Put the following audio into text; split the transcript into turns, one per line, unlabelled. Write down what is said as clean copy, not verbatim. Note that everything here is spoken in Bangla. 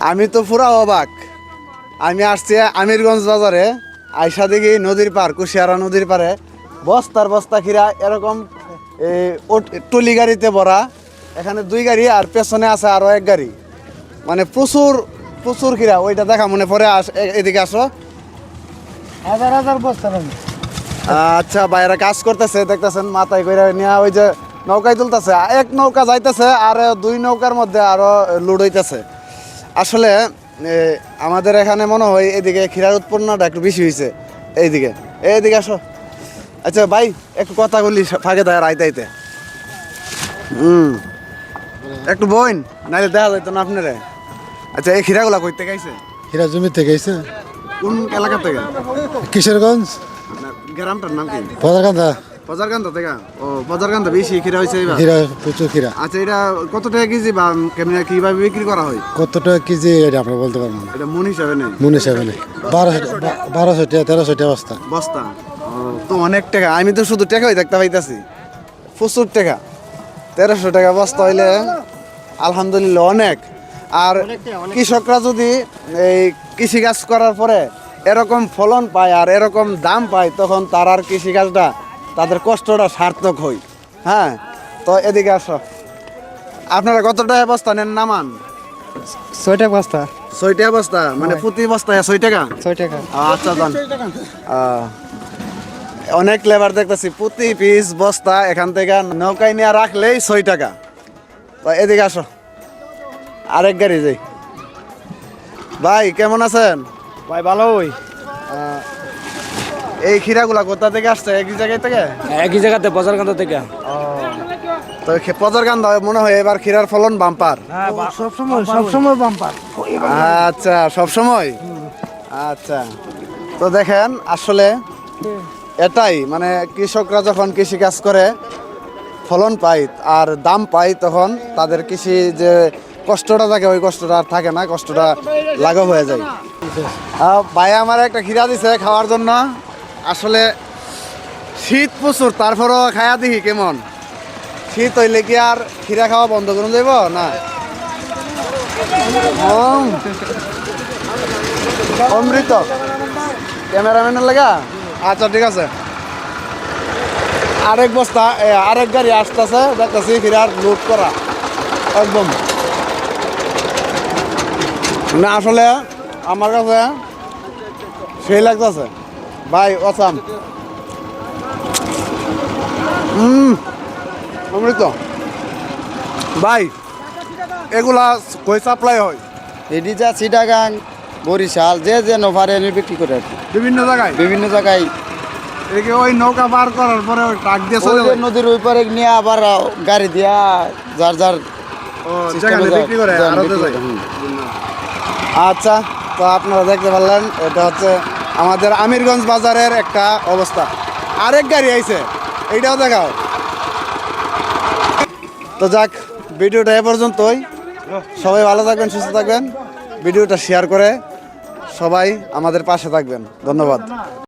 আমি তো পুরা অবাক। আমি আসছি আমিরগঞ্জ বাজারে, আইসা দেখি নদীর পার, কুশিয়ারা নদীর পারে বস্তার বস্তা খিরা এরকম টলি গাড়িতে ভরা। এখানে 2 গাড়ি আর পেছনে আছে আরো 1 গাড়ি, মানে প্রচুর প্রচুর খিরা। ওইটা দেখা মনে পড়ে। এদিকে আসো।
হাজার হাজার বস্তা পানি।
আচ্ছা, বাইরে কাজ করতেছে, দেখতেছেন মাথায় করে নিয়ে ওই যে নৌকায় তুলতেছে। 1 নৌকা যাইতেছে আর 2 নৌকার মধ্যে আরো লোড হইতেছে। আসলে আমাদের এখানে মনে হয় এদিকে ক্ষীরার উৎপন্নটা একটু বেশি হয়েছে। এইদিকে আসো। আচ্ছা ভাই, একটু কথা বলি ফাঁকে দেয় আইতে আইতে। একটু বইন, নাইলে দেখা যাইতো না আপনারে। আচ্ছা, এই ক্ষীরাগুলা কই থেকে আইছে?
হীরা জমি থেকে আইছে।
কোন এলাকা থেকে?
কিশোরগঞ্জ।
গ্রামটার নাম কি?
বাজারকান্দা।
বাজারকান্দা থেকে? ও, বাজারকান্দা বেশি ক্ষীরা হয়েছে এবার?
হীরা প্রচুর হীরা।
আচ্ছা, এটা কত টাকা কেজি বা কেমনে কিভাবে বিক্রি করা হয়?
কত টাকা কেজি এটা আমরা বলতে পারবো না।
এটা মন হিসাবে নেই?
মন হিসাবে নেই। 1200 টাকা 1300 টাকা বস্তা।
বস্তা? ও, তো অনেক টাকা। আমি তো শুধু টাকাই দেখতে পাইতাছি, প্রচুর টাকা। 1300 টাকা বস্তা হইলে আলহামদুলিল্লাহ অনেক। আর কৃষকরা যদি এই কৃষিকাজ করার পরে এরকম ফলন পায় আর এরকম দাম পায়, তখন তার আর কৃষিকাজটা, তাদের কষ্টটা সার্থক হয়। হ্যাঁ, তো এদিকে আসো। আপনারা কত টাকা বস্তা নেন? নামান।
6 টাকা বস্তা।
6 টাকা বস্তা, মানে প্রতি বস্তায় 6 টাকা?
6 টাকা।
আচ্ছা যান। অনেক লেবার দেখতেছি, প্রতি পিস বস্তা এখান থেকে নৌকায় নিয়ে রাখলেই 6 টাকা। তো এদিকে আসো, আরেক গাড়ি যাই। ভাই কেমন আছেন?
ভাই ভালোই।
এই ক্ষীরাগুলা কোথা থেকে আসছে? একই জায়গায় থেকে?
একই জায়গাতে বাজারকান্দা থেকে।
তো পজরকান্দা মনে হয় এবার ক্ষীরার ফলন বাম্পার।
সবসময় বাম্পার।
আচ্ছা, সব সময়। আচ্ছা, তো দেখেন আসলে এটাই, মানে কৃষকরা যখন কৃষি কাজ করে ফলন পায় আর দাম পায়, তখন তাদের কৃষি যে কষ্টটা থাকে ওই কষ্টটা আর থাকে না, কষ্টটা লাঘব হয়ে যায়। ভাই আমার একটা ক্ষীরা দিছে খাওয়ার জন্য। আসলে শীত প্রচুর, তারপরও খায়া দেখি কেমন। শীত হইলে কি আর ক্ষীরা খাওয়া বন্ধ করে দেব না? অমৃত ক্যামেরাম্যানের লাগা। আচ্ছা ঠিক আছে। আরেক বস্তা, আরেক গাড়ি আসতেছে, দেখতেছি ক্ষীরার লোড করা একদম। না আসলে আমার কাছে সেই লাগতেছে ভাই, অসাম। অমৃত ভাই, এগুলা কই সাপ্লাই হয়?
এটি যা চিটাগাং, বরিশাল, যে নোভারে বিক্রি করে আর কি।
বিভিন্ন জায়গায়?
বিভিন্ন জায়গায়।
এদিকে ওই নৌকা পার করার পরে ওই ট্রাক দিয়ে চলে যায়?
নদীর ওই পারে নিয়ে আবার গাড়ি দিয়া যার যার
ও, যেখানে বিক্রি করে আড়তে যায়। আচ্ছা, তো আপনারা দেখতে পারলেন, এটা হচ্ছে আমাদের আমিরগঞ্জ বাজারের একটা অবস্থা। আরেক গাড়ি আইছে, এইটাও দেখাও। তো যাক, ভিডিওটা এ পর্যন্তই। সবাই ভালো থাকবেন, সুস্থ থাকবেন। ভিডিওটা শেয়ার করে সবাই আমাদের পাশে থাকবেন। ধন্যবাদ।